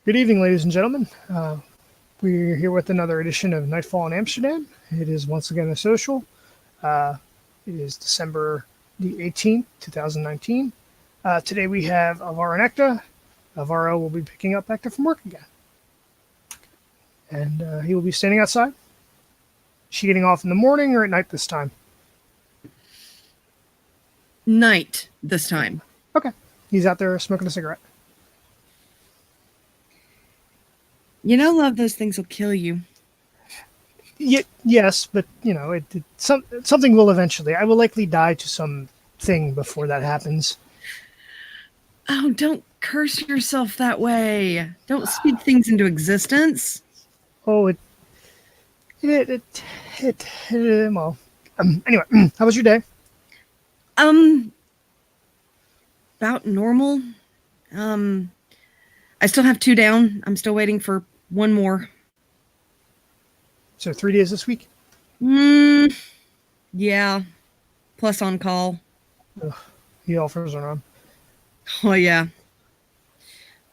Good evening, ladies and gentlemen. We're here with another edition of Nightfall in Amsterdam. It is once again a social. Uh, it is December the 18th, 2019. Today we have Alvaro Ekta. Alvaro will be picking up Ekta from work again. And he will be standing outside. Is she getting off in the morning or at night this time? Night this time. Okay. He's out there smoking a cigarette. You know, love, those things will kill you. Yes, but something will eventually. I will likely die to something before that happens. Oh, don't curse yourself that way. Don't speak things into existence. Oh, well. Anyway, how was your day? About normal. I still have 2 down. I'm still waiting for 1 more. So 3 days this week? Yeah. Plus on call. Ugh, he offers are on. Oh, yeah.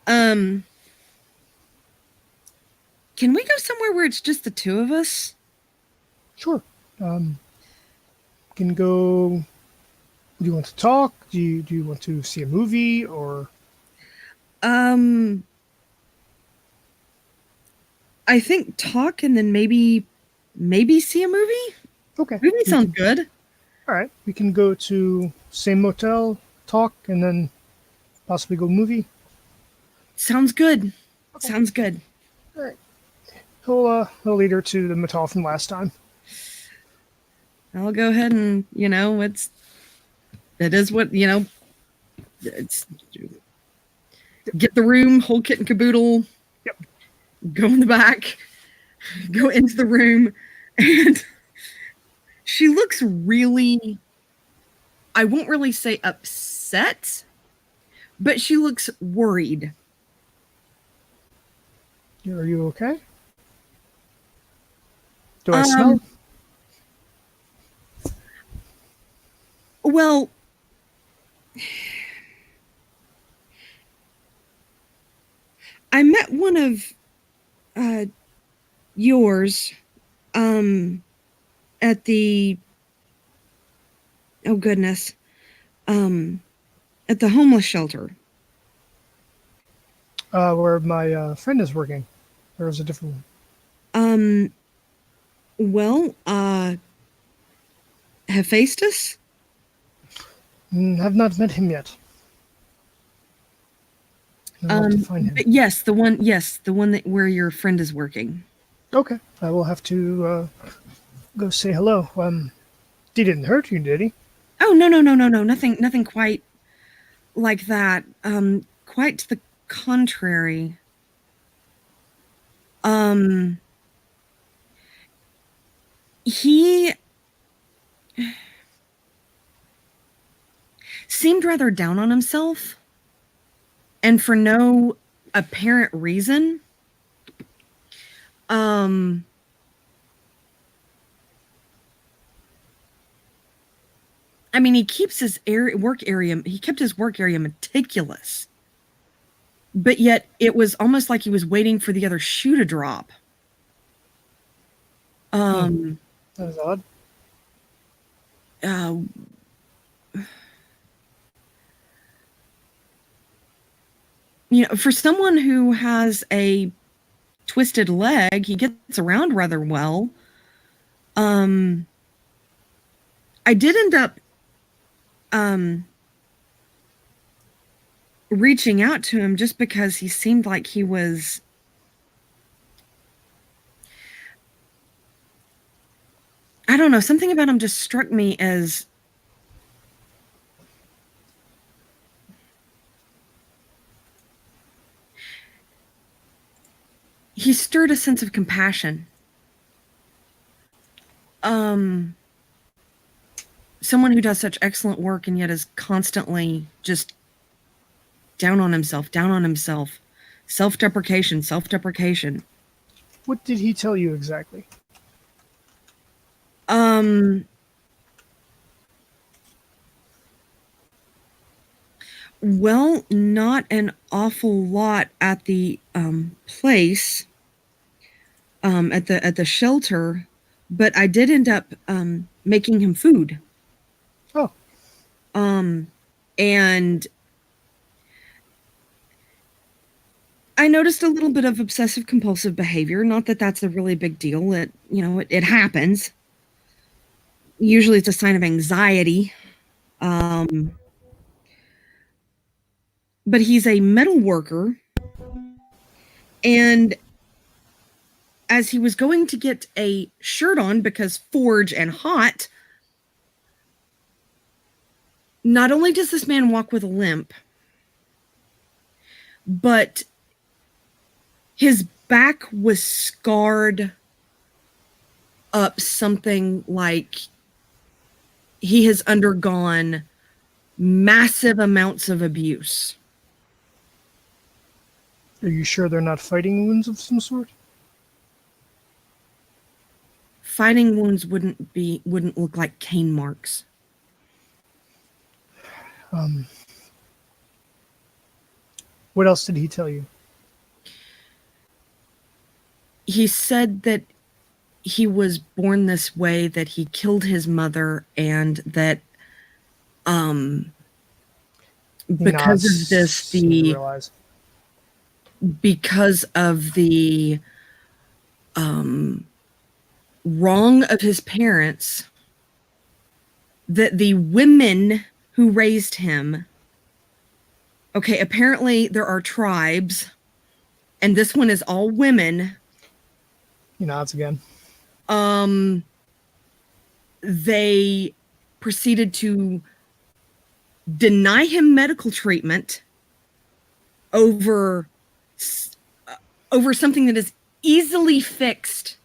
Can we go somewhere where it's just the 2 of us? Sure. Can go. Do you want to talk? Do you want to see a movie or? I think talk and then maybe see a movie. Okay. Movie sounds good. All right. We can go to same motel, talk, and then possibly go movie. Sounds good. Okay. Sounds good. All right. He'll lead her to the motel from last time. I'll go ahead and, it is what, it's get the room, whole kit and caboodle. Yep. Go in the back, go into the room, and she looks really, I won't really say upset, but she looks worried. Are you okay? Do I smell? Well, I met one of yours at the at the homeless shelter. Where my friend is working. Or is a different one? Well, Hephaestus? Have not met him yet. To find him. Yes, the one that where your friend is working. Okay, I will have to go say hello. He didn't hurt you, did he? Oh, no, nothing quite like that. Quite to the contrary. He seemed rather down on himself, and for no apparent reason. I mean, he keeps his work area meticulous, but yet it was almost like he was waiting for the other shoe to drop. That was odd. For someone who has a twisted leg, he gets around rather well. I did end up reaching out to him just because he seemed like he was I don't know, something about him just struck me as he stirred a sense of compassion. Someone who does such excellent work and yet is constantly just down on himself, self-deprecation. What did he tell you exactly? Well, not an awful lot at the place, at the shelter, but I did end up making him food. Oh, And I noticed a little bit of obsessive compulsive behavior. Not that that's a really big deal. It happens. Usually it's a sign of anxiety. But he's a metal worker. And as he was going to get a shirt on because forge and hot, not only does this man walk with a limp, but his back was scarred up something like he has undergone massive amounts of abuse. are you sure they're not fighting wounds of some sort? Fighting wounds wouldn't look like cane marks. What else did he tell you? He said that he was born this way, that he killed his mother, and that because of this, because of the wrong of his parents, that the women who raised him, okay, apparently there are tribes, and this one is all women. He nods again. They proceeded to deny him medical treatment over something that is easily fixed,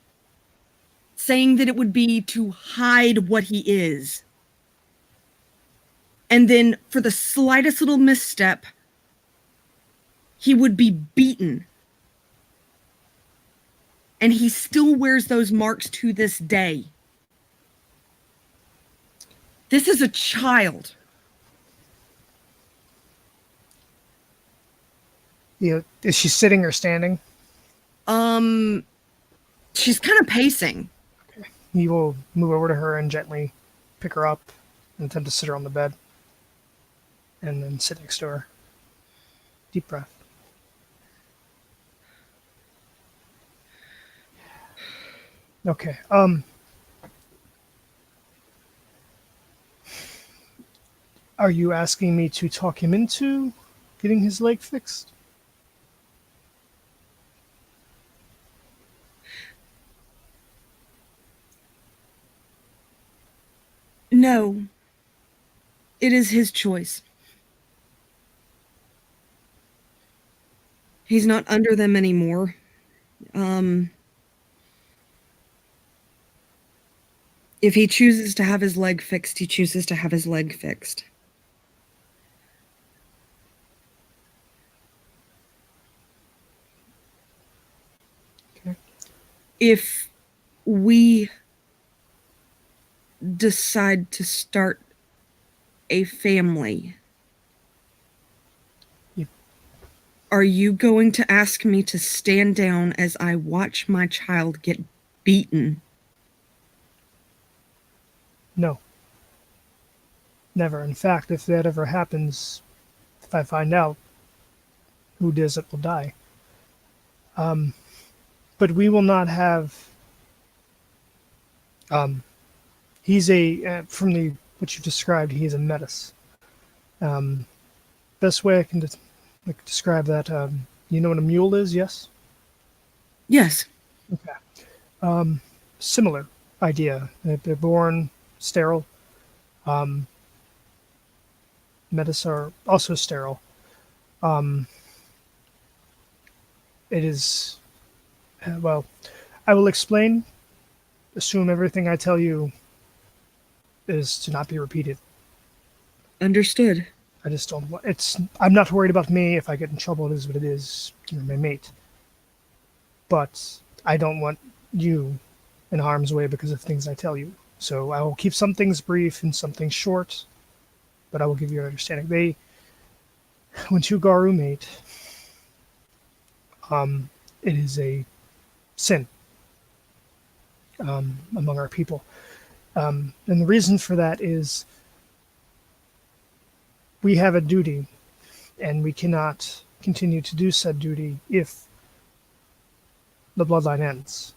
saying that it would be to hide what he is. And then for the slightest little misstep, he would be beaten. And he still wears those marks to this day. This is a child. Yeah, is she sitting or standing? She's kind of pacing. Okay. He will move over to her and gently pick her up and attempt to sit her on the bed. And then sit next to her. Deep breath. Okay. Are you asking me to talk him into getting his leg fixed? No. It is his choice. He's not under them anymore. If he chooses to have his leg fixed, he chooses to have his leg fixed. Okay. If we decide to start a family, are you going to ask me to stand down as I watch my child get beaten? No. Never. In fact, if that ever happens, if I find out, who does it will die. But we will not have. He's from what you described, he's a menace. Best way I can describe that, you know what a mule is, yes? Yes. Okay. Similar idea. They're born sterile. Metis are also sterile. It is, well, I will explain. Assume everything I tell you is to not be repeated. Understood. I just don't want, I'm not worried about me. If I get in trouble, it is what it is. You're my mate. But I don't want you in harm's way because of things I tell you. So I will keep some things brief and some things short, but I will give you an understanding. when two Garu mate, it is a sin among our people. And the reason for that is we have a duty, and we cannot continue to do said duty if the bloodline ends.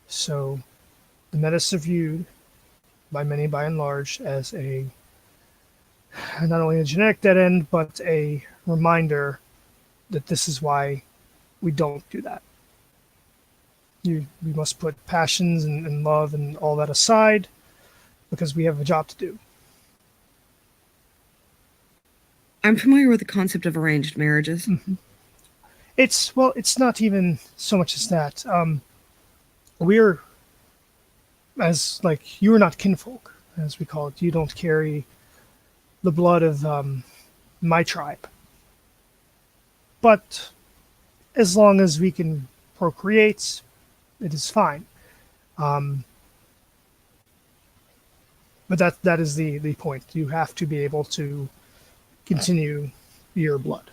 So the Metis are viewed by many, by and large, as not only a genetic dead end, but a reminder that this is why we don't do that. We must put passions and love and all that aside because we have a job to do. I'm familiar with the concept of arranged marriages. Mm-hmm. It's not even so much as that. We're, as like, you are not kinfolk, as we call it. You don't carry the blood of my tribe. But as long as we can procreate, it is fine. But that is the point. You have to be able to continue your blood.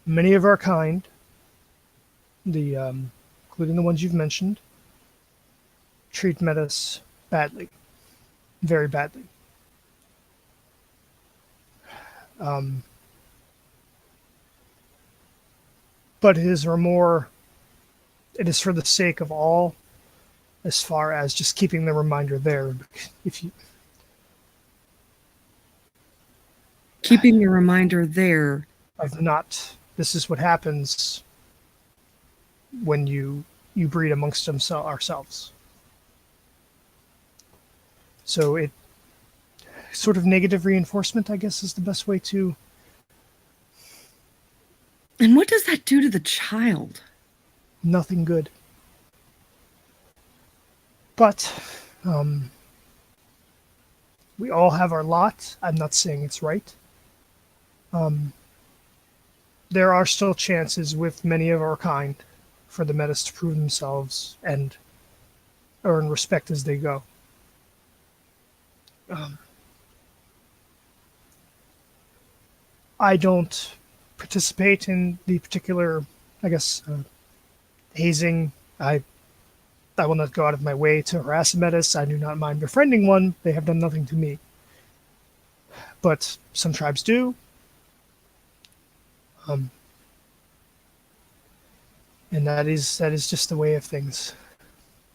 Many of our kind, including the ones you've mentioned, treat Metis badly, very badly. But it is for the sake of all, as far as just keeping the reminder there. If you Keeping the reminder there of not, this is what happens when you breed amongst ourselves. So it sort of negative reinforcement, I guess, is the best way to. And what does that do to the child? Nothing good. But we all have our lot. I'm not saying it's right. There are still chances with many of our kind for the Metis to prove themselves and earn respect as they go. I don't participate in the particular, I guess, hazing. I will not go out of my way to harass a Metis. I do not mind befriending one. They have done nothing to me. But some tribes do. And that is just the way of things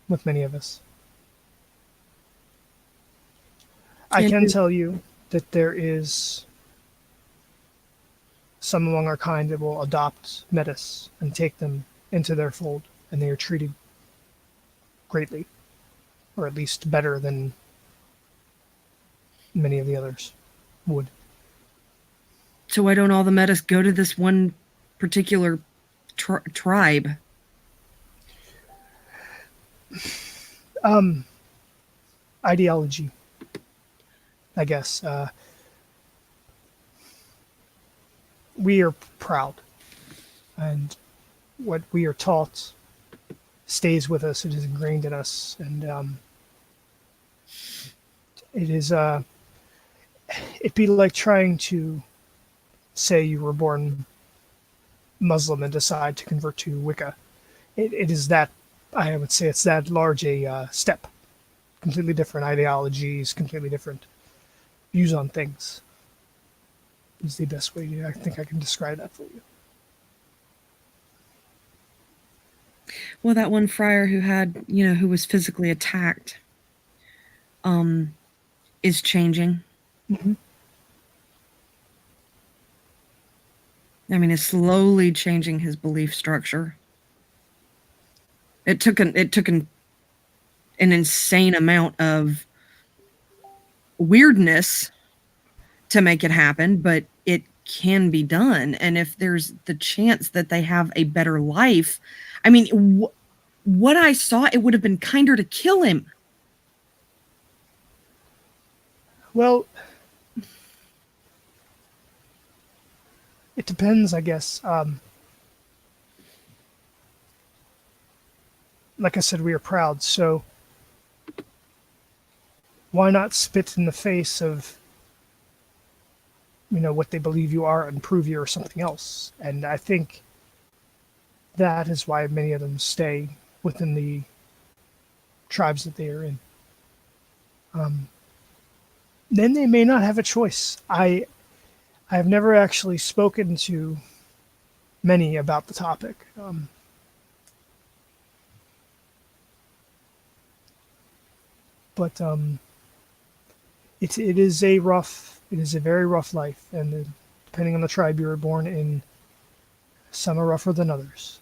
with many of us. I can tell you that there is some among our kind that will adopt Metis and take them into their fold, and they are treated greatly, or at least better than many of the others would. So why don't all the Metis go to this one particular tribe? Ideology, I guess. We are proud, and what we are taught stays with us. It is ingrained in us, and it is. It'd be like trying to say you were born Muslim and decide to convert to Wicca. It is that, I would say, it's that large a step. Completely different ideologies, completely different views on things. Is the best way I think I can describe that for you. Well, that one friar who was physically attacked, is changing. Mm-hmm. I mean, is slowly changing his belief structure. It took an insane amount of weirdness to make it happen, but it can be done. And if there's the chance that they have a better life, I mean, what I saw, it would have been kinder to kill him. Well, it depends, I guess. Like I said, we are proud, so why not spit in the face of what they believe you are and prove you're something else. And I think that is why many of them stay within the tribes that they are in. Then they may not have a choice. I have never actually spoken to many about the topic. But it is a very rough life, and depending on the tribe you were born in, some are rougher than others.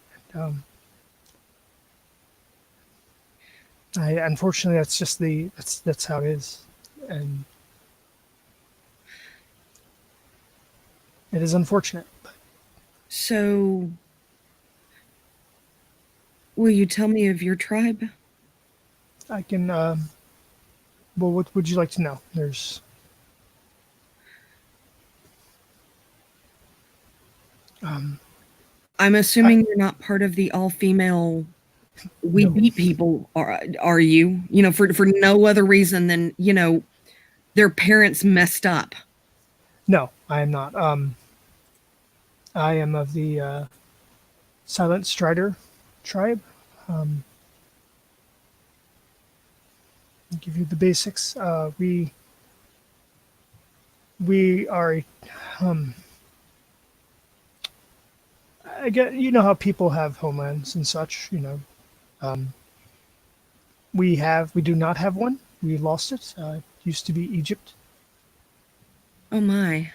I unfortunately that's just that's how it is, and it is unfortunate. But So, will you tell me of your tribe? I can. Well, what would you like to know? There's I'm I, assuming you're not part of the all-female we no, beat people, are you? For no other reason than, their parents messed up. no, I am not. I am of the Silent Strider tribe. I'll give you the basics. We are. Um, I get how people have homelands and such. We do not have one. We lost it. It used to be Egypt. Oh my.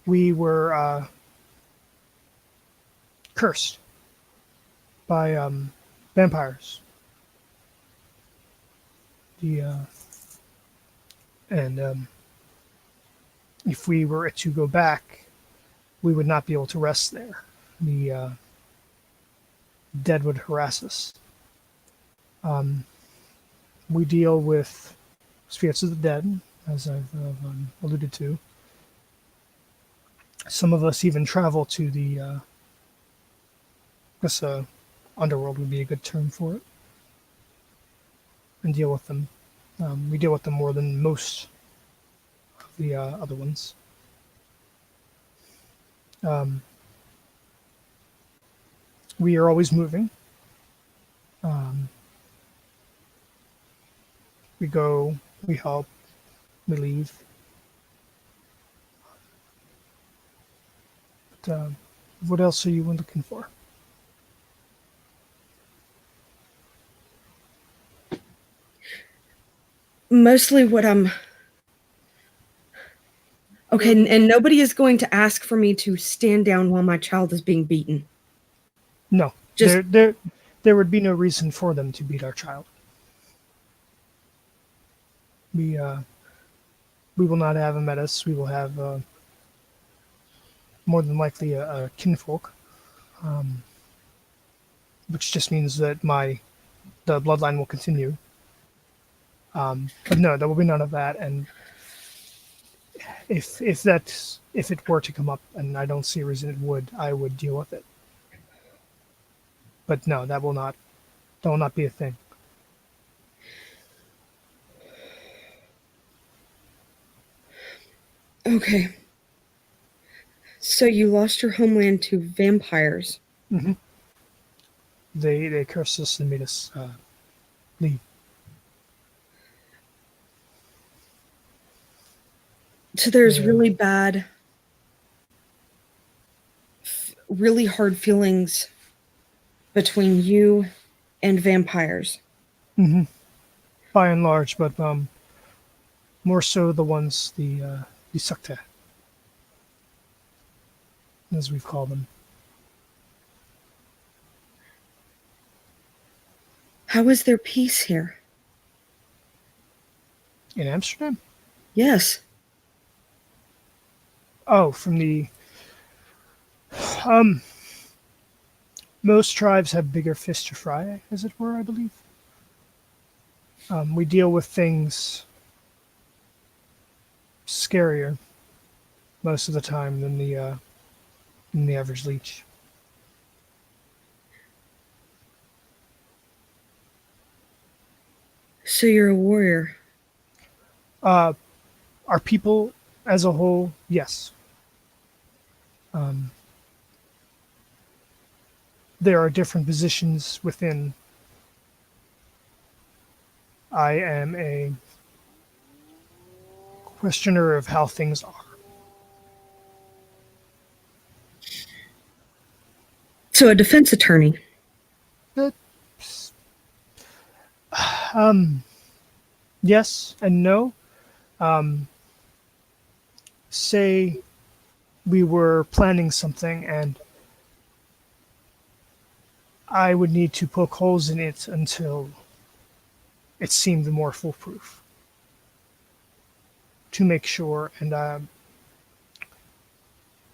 We were cursed by vampires. The and If we were to go back, we would not be able to rest there. The dead would harass us. We deal with spirits of the dead, as I've alluded to. Some of us even travel to the, I guess, underworld would be a good term for it, and deal with them. We deal with them more than most of the other ones. Um, we are always moving. Um, we go, we help, we leave. But, what else are you looking for? Mostly what I'm. Okay, and nobody is going to ask for me to stand down while my child is being beaten. No, Just there would be no reason for them to beat our child. We we will not have them at us. We will have more than likely a kinfolk, which just means that the bloodline will continue. But no, there will be none of that. And if it were to come up, and I don't see a reason it would, I would deal with it. But no, that will not be a thing. okay. So you lost your homeland to vampires. Hmm. They cursed us and made us leave. So there's They, really bad, really hard feelings between you and vampires. by and large, but more so the ones the Sakta, as we've called them. How is there peace here? In Amsterdam? Yes. Oh, from the most tribes have bigger fish to fry, as it were, I believe. We deal with things scarier most of the time than the average leech. So you're a warrior. Our people as a whole, yes. Um, there are different positions within. I am a questioner of how things are. So a defense attorney. But, um, yes and no. Um, say we were planning something and I would need to poke holes in it until it seemed more foolproof to make sure, and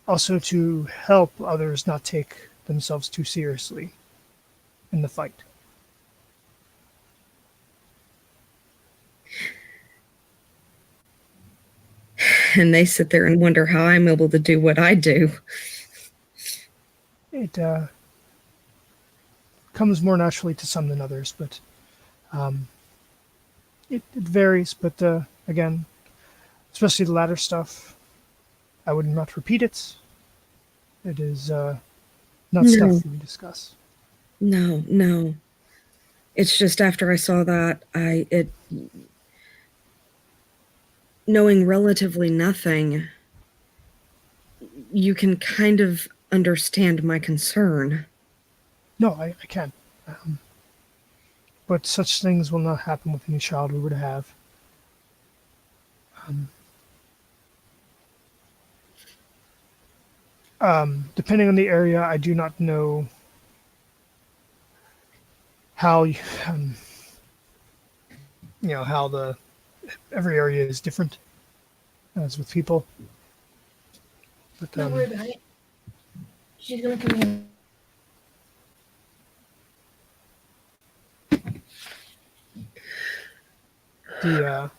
also to help others not take themselves too seriously in the fight. And they sit there and wonder how I'm able to do what I do. It comes more naturally to some than others, but um, it varies. But again, especially the latter stuff, I would not repeat it. It is not No, stuff we discuss. no, no. It's just after I saw that, knowing relatively nothing, you can kind of understand my concern. No, I can. Um, but such things will not happen with any child we would have. Um, depending on the area, I do not know how um, how the every area is different as with people. But Don't worry about it. She's gonna come in. the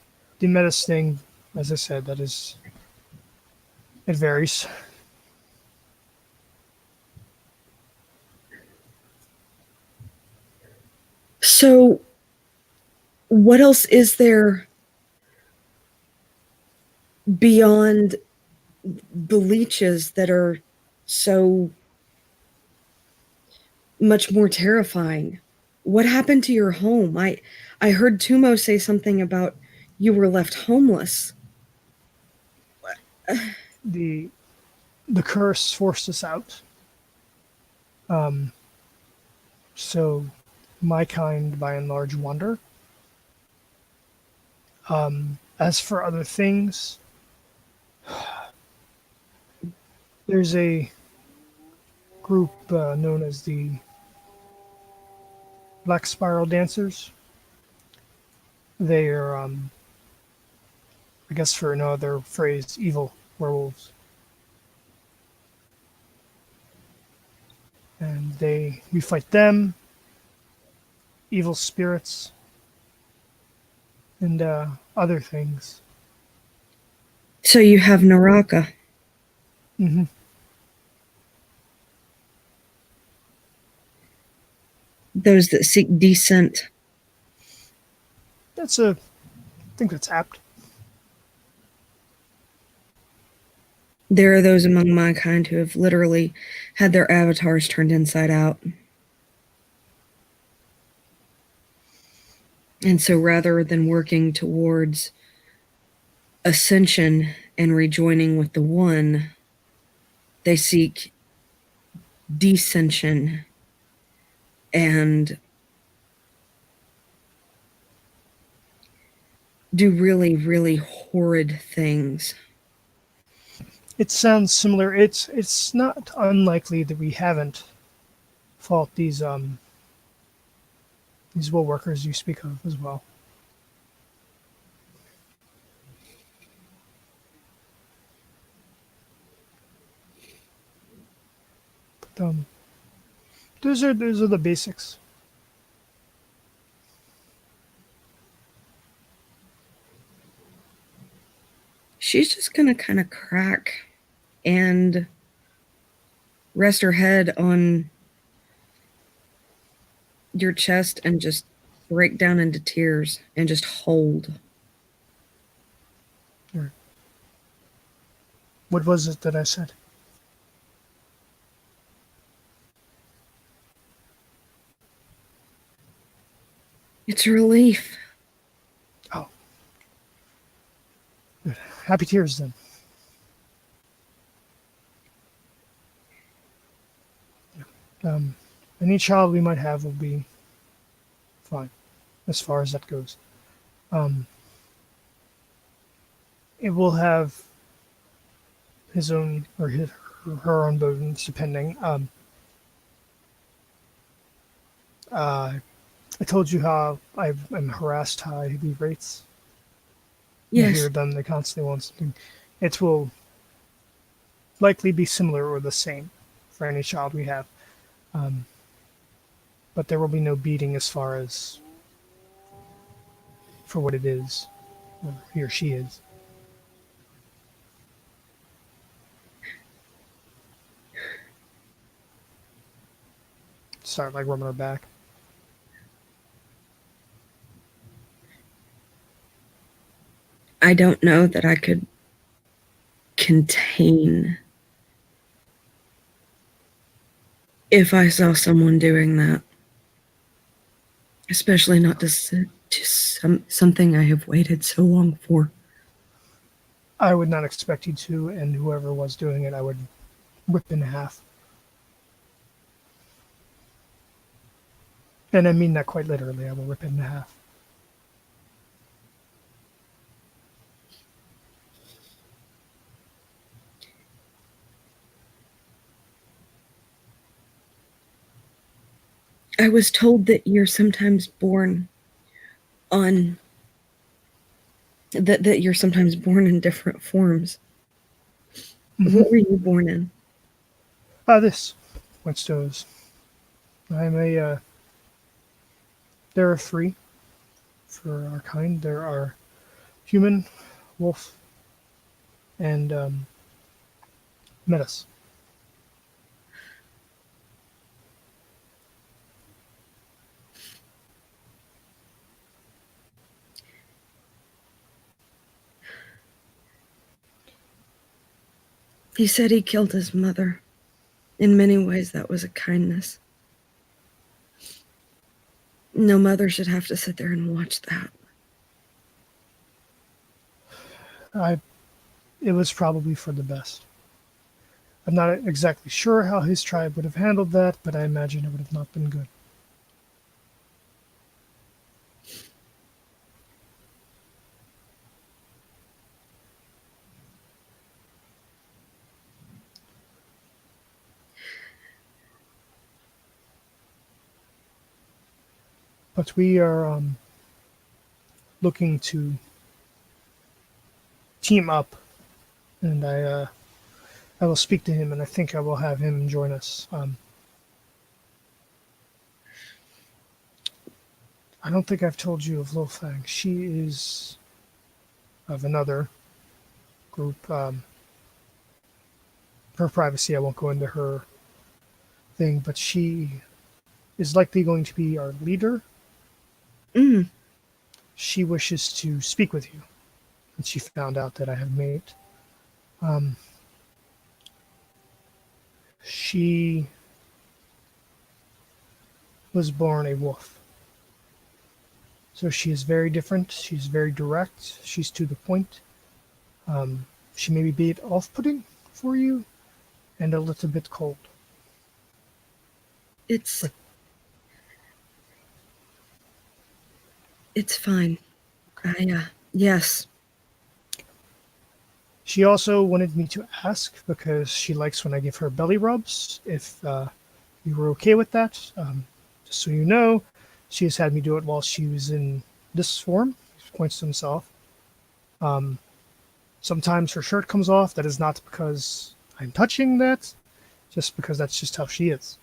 menace thing, as I said, that is it varies. So, what else is there beyond the leeches that are so much more terrifying? What happened to your home? I heard Tumo say something about you were left homeless. The the curse forced us out. Um, so my kind, by and large, wander. As for other things, there's a group known as the Black Spiral Dancers. They are, I guess, for no other phrase, evil werewolves, and we fight them, evil spirits, and other things. So you have Naraka. Hmm. Those that seek descent. I think that's apt. There are those among my kind who have literally had their avatars turned inside out. And so rather than working towards ascension and rejoining with the one, they seek descension and do really, really horrid things. It sounds similar. It's not unlikely that we haven't fought these wool workers you speak of as well. But, those are the basics. She's just going to kind of crack and rest her head on your chest and just break down into tears and just hold. Sure. What was it that I said? It's a relief. Oh, good. Happy tears then. Any child we might have will be fine, as far as that goes. Um, it will have his own or her own burdens, depending. I told you how I'm harassed high HIV rates. I hear Yes. them; they constantly want something. It will likely be similar or the same for any child we have, but there will be no beating as far as for what it is, or he or she is. Start like rubbing her back. I don't know that I could contain if I saw someone doing that, especially not to something I have waited so long for. I would not expect you to, and whoever was doing it, I would rip in half. And I mean that quite literally. I will rip it in half. I was told that you're sometimes born on that you're sometimes born in different forms. What were you born in? This Winston's. I'm a. There are three for our kind. There are human, wolf, and metis. He said he killed his mother. In many ways, that was a kindness. No mother should have to sit there and watch that. It was probably for the best. I'm not exactly sure how his tribe would have handled that, but I imagine it would have not been good. But we are looking to team up, and I will speak to him, and I think I will have him join us. I don't think I've told you of Lofang. She is of another group. For privacy, I won't go into her thing, but she is likely going to be our leader. Mm. She wishes to speak with you, and she found out that I have mate. She was born a wolf. So she is very different. She's very direct. She's to the point. She may be a bit off-putting for you and a little bit cold. It's But it's fine. Yes. she also wanted me to ask, because she likes when I give her belly rubs, if you were okay with that. Just so you know, she has had me do it while she was in this form. He points to himself. Sometimes her shirt comes off. That is not because I'm touching that, just because that's just how she is.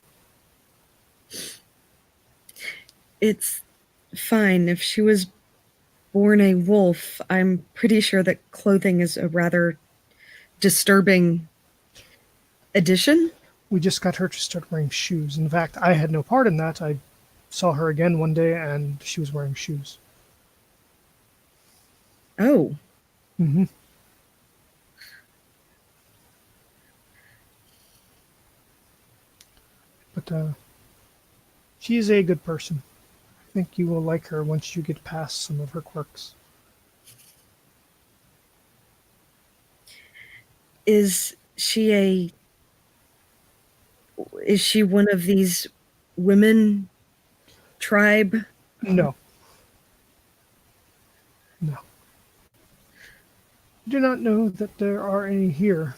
It's fine. If she was born a wolf, I'm pretty sure that clothing is a rather disturbing addition. We just got her to start wearing shoes. In fact, I had no part in that. I saw her again one day and she was wearing shoes. Oh, Mm-hmm. but she is a good person. I think you will like her once you get past some of her quirks. Is she one of these women tribe? No. No. I do not know that there are any here.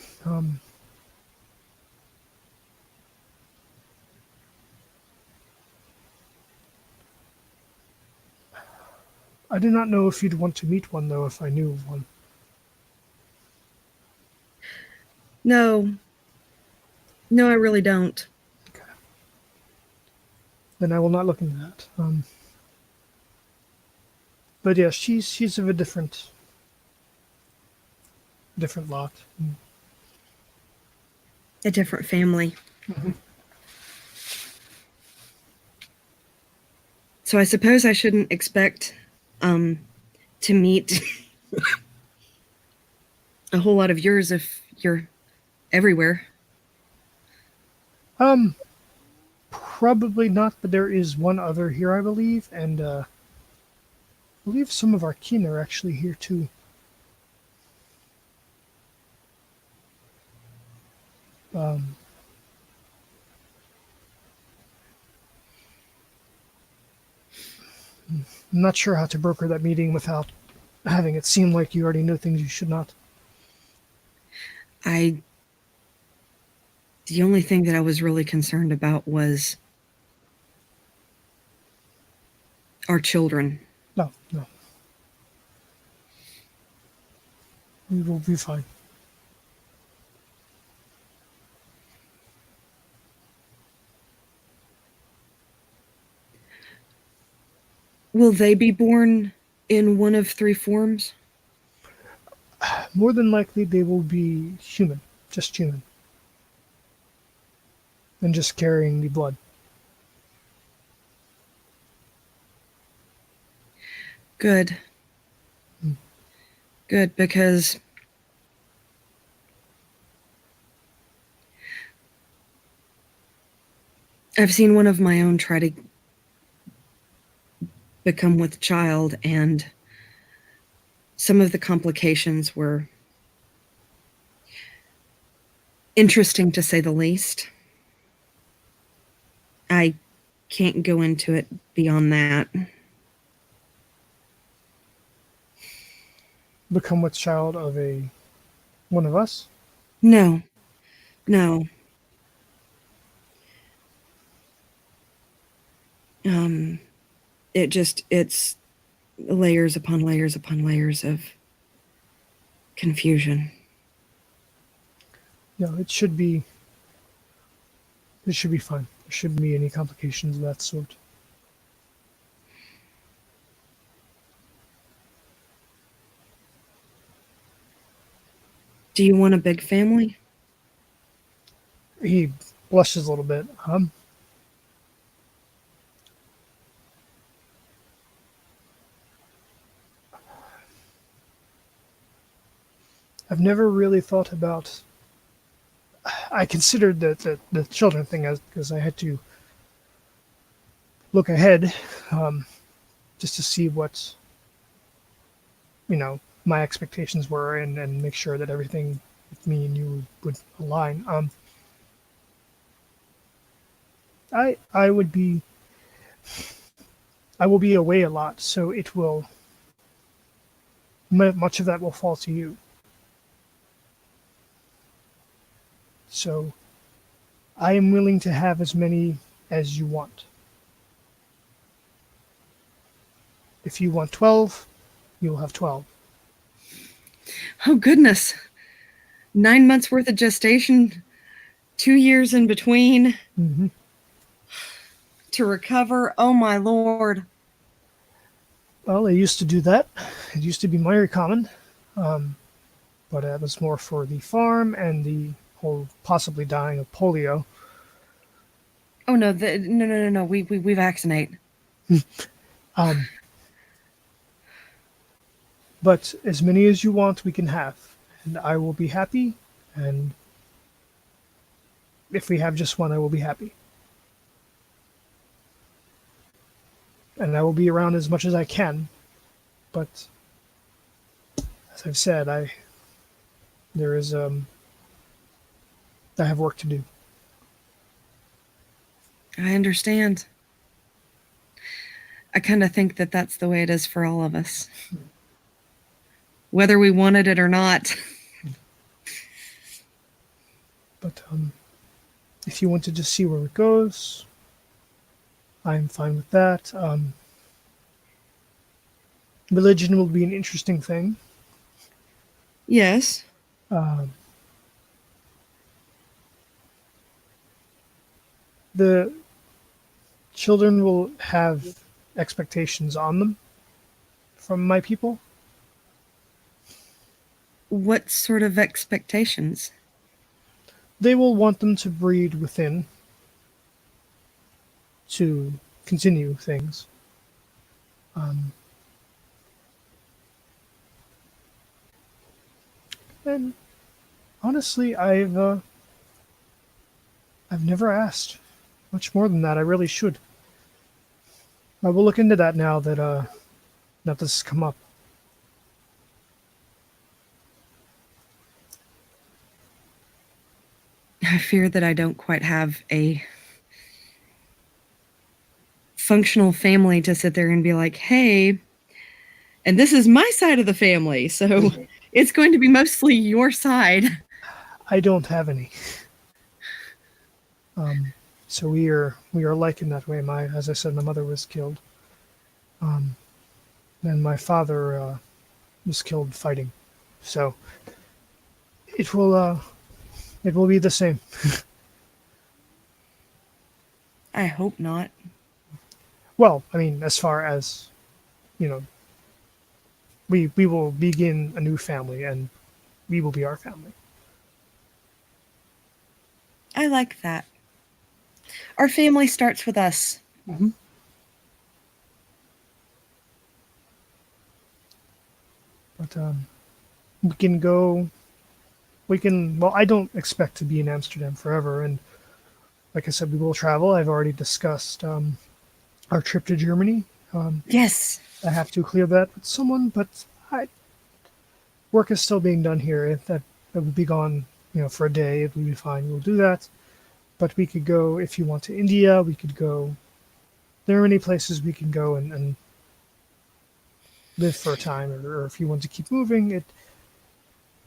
I do not know if you'd want to meet one, though, if I knew of one. No. No, I really don't. Okay. Then I will not look into that. But yeah, she's of a different lot. A different family. Mhm. So I suppose I shouldn't expect to meet a whole lot of yours if you're everywhere. Probably not, but there is one other here, I believe, and I believe some of our kin are actually here too. Um, I'm not sure how to broker that meeting without having it seem like you already know things you should not. The only thing that I was really concerned about was our children. No, no. We will be fine. Will they be born in one of three forms? More than likely, they will be human, just human, and just carrying the blood. Good. Good, because I've seen one of my own try to become with child, and some of the complications were interesting, to say the least. I can't go into it beyond that. Become with child of one of us. No, no. It's layers upon layers upon layers of confusion. No, it should be. It should be fine. There shouldn't be any complications of that sort. Do you want a big family? He blushes a little bit. I've never really thought about. I considered the children thing as because I had to look ahead, just to see what my expectations were and make sure that everything with me and you would align. I would be. I will be away a lot, so it will. Much of that will fall to you. So I am willing to have as many as you want. If you want 12, you'll have 12. Oh, goodness. 9 months worth of gestation, 2 years in between Mm-hmm. to recover. Oh, my Lord. Well, they used to do that. It used to be very common, but it was more for the farm and the whole possibly dying of polio. Oh, no, no. We vaccinate. But as many as you want, we can have, and I will be happy. And if we have just one, I will be happy. and I will be around as much as I can. But as I've said, there is I have work to do. I understand. I kind of think that that's the way it is for all of us, whether we wanted it or not. But if you wanted to see where it goes, I'm fine with that. Religion will be an interesting thing. Yes. Um, the children will have expectations on them from my people. What sort of expectations? They will want them to breed within to continue things. And honestly, I've never asked much more than that. I really should. I will look into that now that that this has come up. I fear that I don't quite have a functional family to sit there and be like, hey, and this is my side of the family, so it's going to be mostly your side. I don't have any. So we are alike in that way. As I said, my mother was killed, and my father was killed fighting. So it will be the same. I hope not. Well, I mean, as far as we will begin a new family, and we will be our family. I like that. Our family starts with us. Mm-hmm. But we can go. We can. Well, I don't expect to be in Amsterdam forever, and like I said, we will travel. I've already discussed our trip to Germany. Yes. I have to clear that with someone, but work is still being done here. That will be gone, for a day. It will be fine. We'll do that. But we could go, if you want, to India. We could go. There are many places we can go and live for a time, or if you want to keep moving,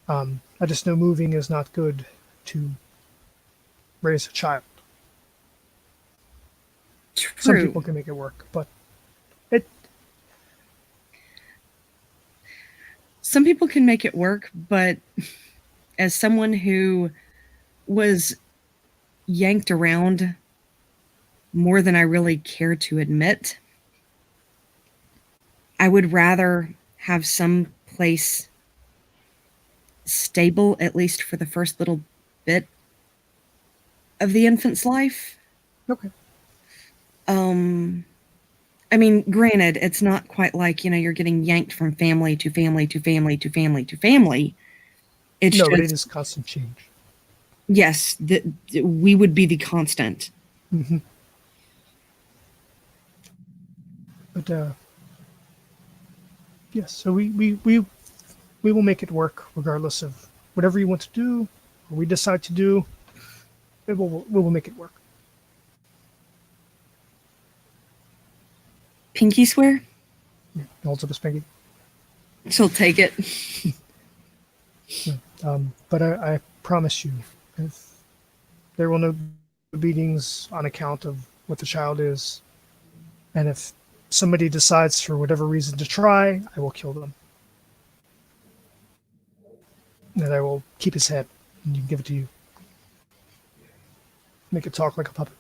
I just know moving is not good to raise a child. True. Some people can make it work, but some people can make it work, but as someone who was yanked around more than I really care to admit, I would rather have some place stable, at least for the first little bit of the infant's life. okay. I mean, granted, it's not quite like, you're getting yanked from family to family to family to family to family. It's No, but it just, is constant change. yes, we would be the constant. Mm-hmm. But yes, so we will make it work regardless of whatever you want to do, or we decide to do. We will make it work. Pinky swear? Yeah, holds up a spanky. She'll take it. But I promise you, if there will no beatings on account of what the child is, and if somebody decides for whatever reason to try, I will kill them. And I will keep his head and give it to you. Make it talk like a puppet.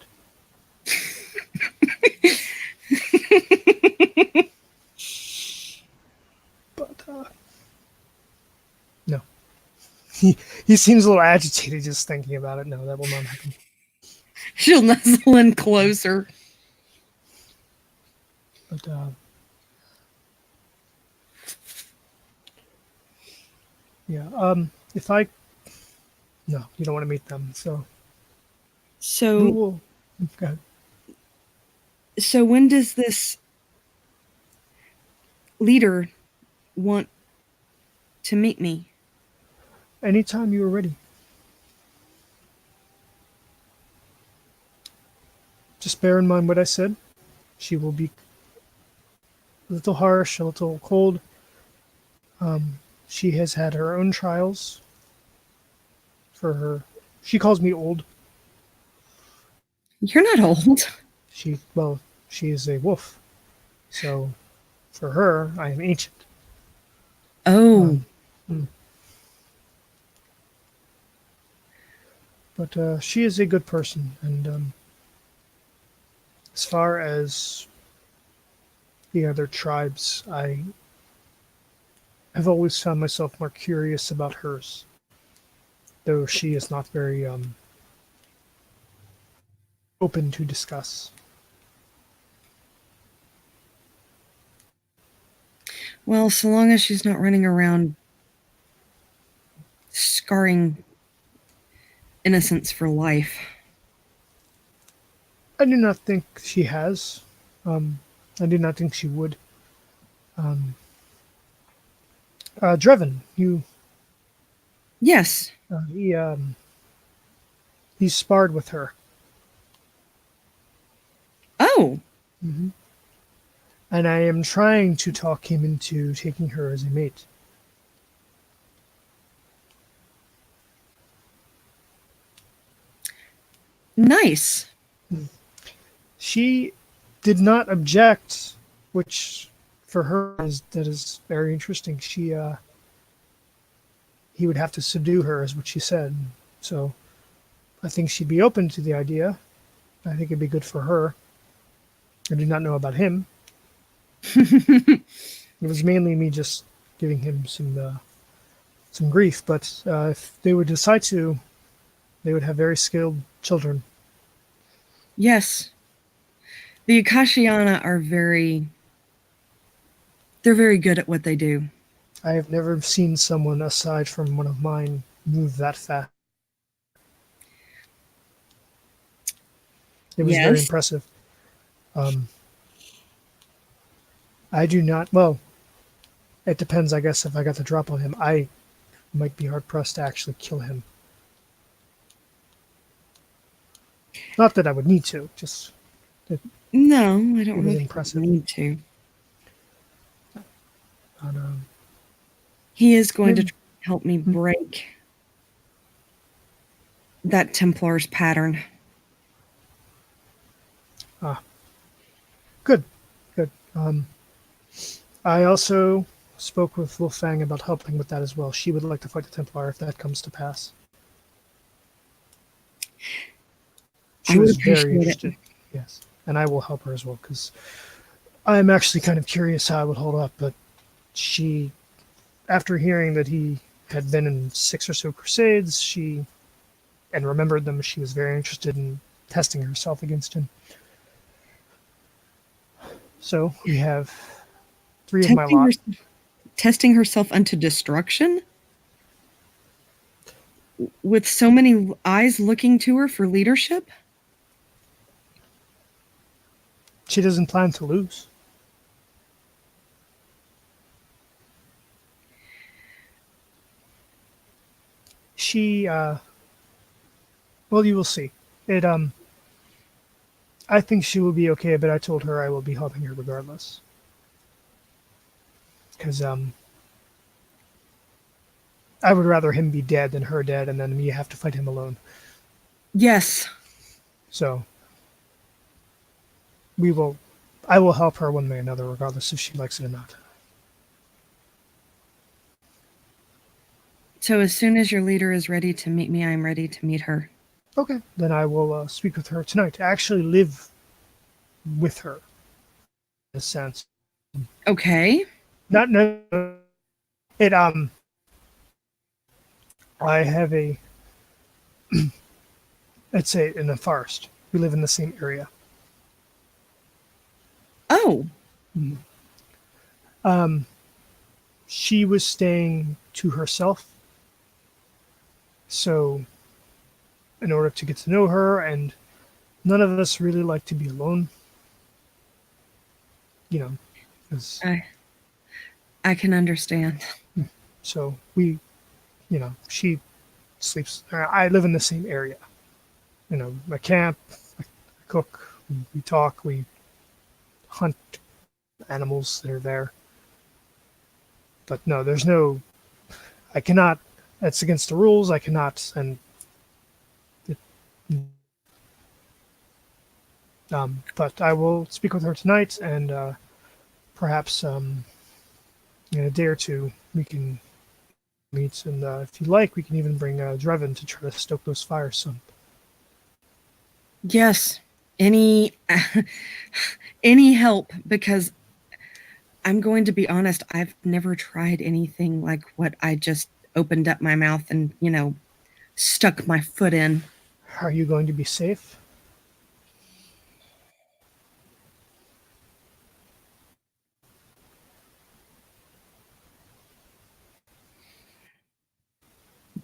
But no. He seems a little agitated just thinking about it. No, that will not happen. She'll nuzzle in closer. But yeah, if I no, you don't want to meet them, so So we'll go ahead. so when does this leader want to meet me? Anytime you are ready. Just bear in mind what I said. She will be a little harsh, a little cold. She has had her own trials for her. She calls me old. You're not old. She is a wolf. So for her, I am ancient. Oh, But she is a good person. And as far as the other tribes, I have always found myself more curious about hers, though she is not very open to discuss. well, so long as she's not running around scarring innocence for life. I do not think she has. Um, I do not think she would. Um, Drevin, Yes. he sparred with her. Oh, And I am trying to talk him into taking her as a mate. nice. She did not object, which for her is very interesting. He would have to subdue her, is what she said. So I think she'd be open to the idea. I think it'd be good for her. I do not know about him. It was mainly me just giving him some grief. But if they would decide to, they would have very skilled children. Yes. The Akashiana are they're very good at what they do. I have never seen someone aside from one of mine move that fast. It was very Yes. impressive. I do not. Well, it depends. I guess if I got the drop on him, I might be hard pressed to actually kill him. Not that I would need to. Just No, I don't it was really impressive. need to. But, He is going to him- try to help me break that Templar's pattern. Good, good. I also spoke with Wolfang about helping with that as well. She would like to fight the Templar if that comes to pass. I She would was very appreciate it. interested. Yes, and I will help her as well because I'm actually kind of curious how I would hold up. But she, after hearing that he had been in 6 or so crusades, and remembered them, she was very interested in testing herself against him. So we have 3 of my Testing, lot. testing herself unto destruction? With so many eyes looking to her for leadership? She doesn't plan to lose. She, well, you will see. I think she will be okay, but I told her I will be helping her regardless. Because, I would rather him be dead than her dead, and then me have to fight him alone. Yes. So, I will help her one way or another, regardless if she likes it or not. So as soon as your leader is ready to meet me, I am ready to meet her. Okay, then I will speak with her tonight. I actually live with her, in a sense. Okay. Not no, it I have let's say in the forest. We live in the same area. Oh. She was staying to herself. So in order to get to know her, and none of us really like to be alone. 'Cause I can understand. So we, she sleeps. I live in the same area. I camp, I cook, we talk, we hunt animals that are there. But no, there's no. I cannot. That's against the rules. I cannot. And it, but I will speak with her tonight, and perhaps in a day or two we can meet. And if you like, we can even bring Drevin to try to stoke those fires some. Yes. Any any help, because I'm going to be honest, I've never tried anything like what I just opened up my mouth and, stuck my foot in. Are you going to be safe?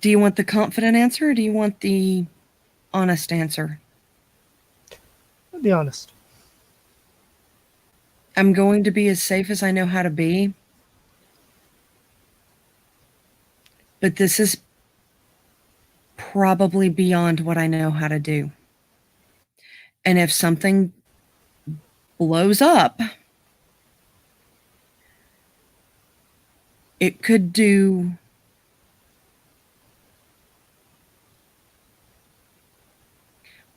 Do you want the confident answer or do you want the honest answer? Be honest. I'm going to be as safe as I know how to be. But this is probably beyond what I know how to do. And if something blows up, it could do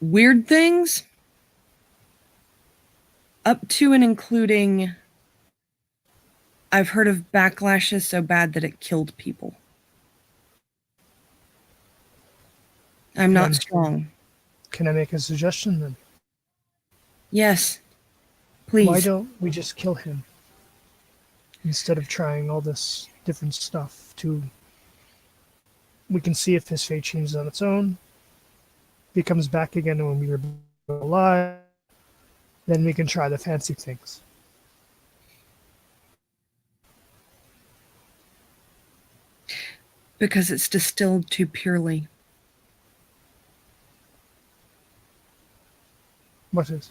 weird things up to and including, I've heard of backlashes so bad that it killed people. I'm not strong. Can I make a suggestion then? Yes, please. Why don't we just kill him instead of trying all this different stuff? We can see if his fate changes on its own. If he comes back again when we were alive, then we can try the fancy things. Because it's distilled too purely. What is?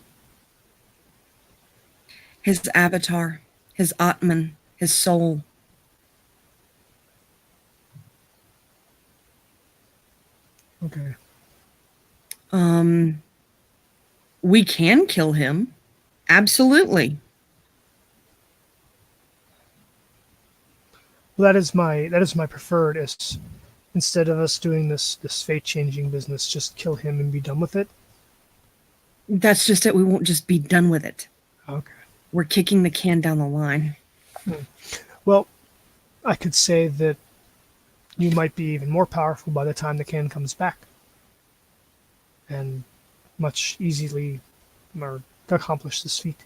His avatar, his Atman, his soul. Okay. We can kill him. Absolutely. Well, that is my preferred. Is instead of us doing this fate changing business, just kill him and be done with it. That's just it. We won't just be done with it. Okay. We're kicking the can down the line. Well, I could say that you might be even more powerful by the time the can comes back, and much easily or accomplish this feat.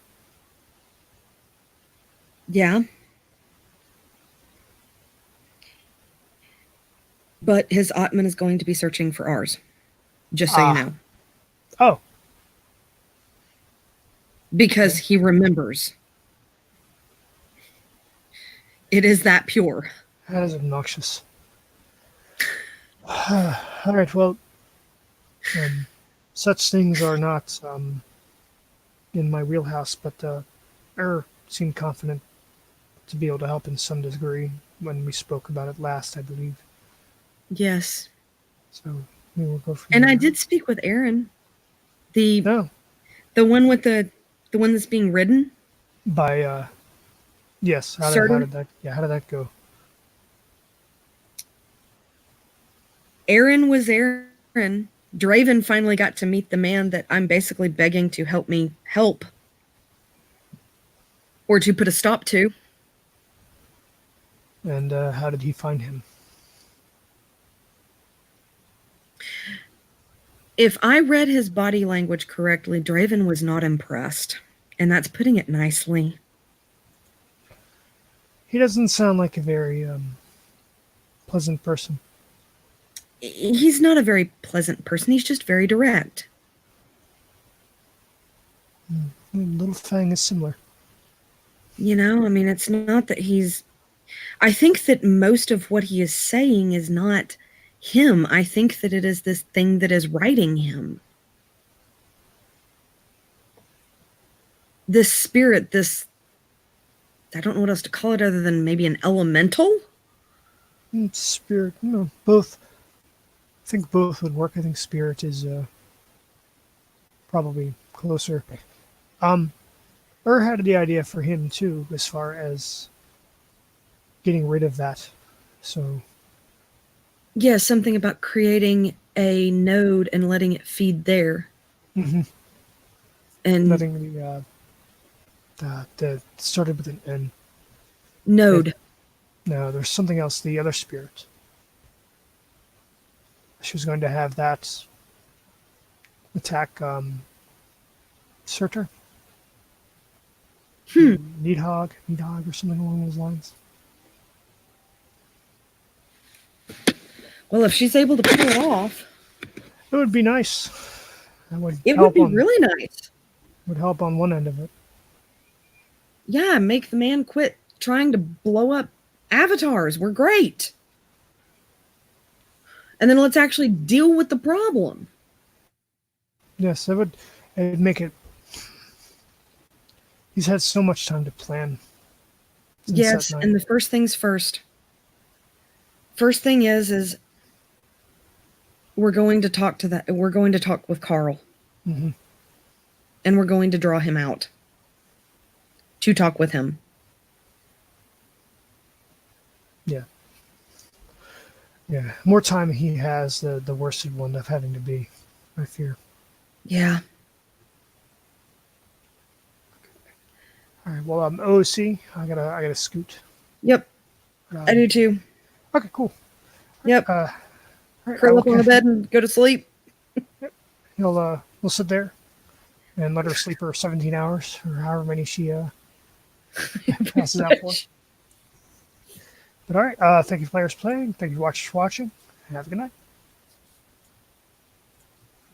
Yeah. But his Atman is going to be searching for ours. Just so you know. Oh. Because he remembers. It is that pure. That is obnoxious. All right, well, such things are not in my wheelhouse, but seemed confident to be able to help in some degree when we spoke about it last, I believe. Yes. So we will go from And there. I did speak with Aaron. The one with the one that's being ridden? By yes. How did that go? Aaron was Aaron. Draven finally got to meet the man that I'm basically begging to help me help. Or to put a stop to. And how did he find him? If I read his body language correctly, Draven was not impressed. And that's putting it nicely. He doesn't sound like a very pleasant person. He's not a very pleasant person. He's just very direct. Little Fang is similar. It's not that he's... I think that most of what he is saying is not him. I think that it is this thing that is writing him. This spirit, this I don't know what else to call it other than maybe an elemental. Spirit, both. I think both would work. I think spirit is probably closer. Had the idea for him too, as far as getting rid of that. So Yeah, something about creating a node and letting it feed there. Mhm. And letting the started with an N. node. No, there's something else. The other spirit. She was going to have that attack Surtur. Needhog or something along those lines. Well, if she's able to pull it off, It would be nice. That would it help would be on really nice. would help on one end of it. Yeah, make the man quit trying to blow up avatars. We're great. And then let's actually deal with the problem. Yes, it'd make it. He's had so much time to plan. since Yes, that night. and the first things first. First thing is we're going to talk with Carl. Mm-hmm. And we're going to draw him out to talk with him. Yeah. Yeah. More time he has, the worse it will end up having to be, I fear. Yeah. All right. Well, OC, I gotta scoot. Yep. I do too. Okay. Cool. Yep. All right, Curl up on the bed and go to sleep. We'll sit there and let her sleep her 17 hours or however many she passes out for. But all right. Thank you, players, playing. Thank you, watchers, for watching. Have a good night.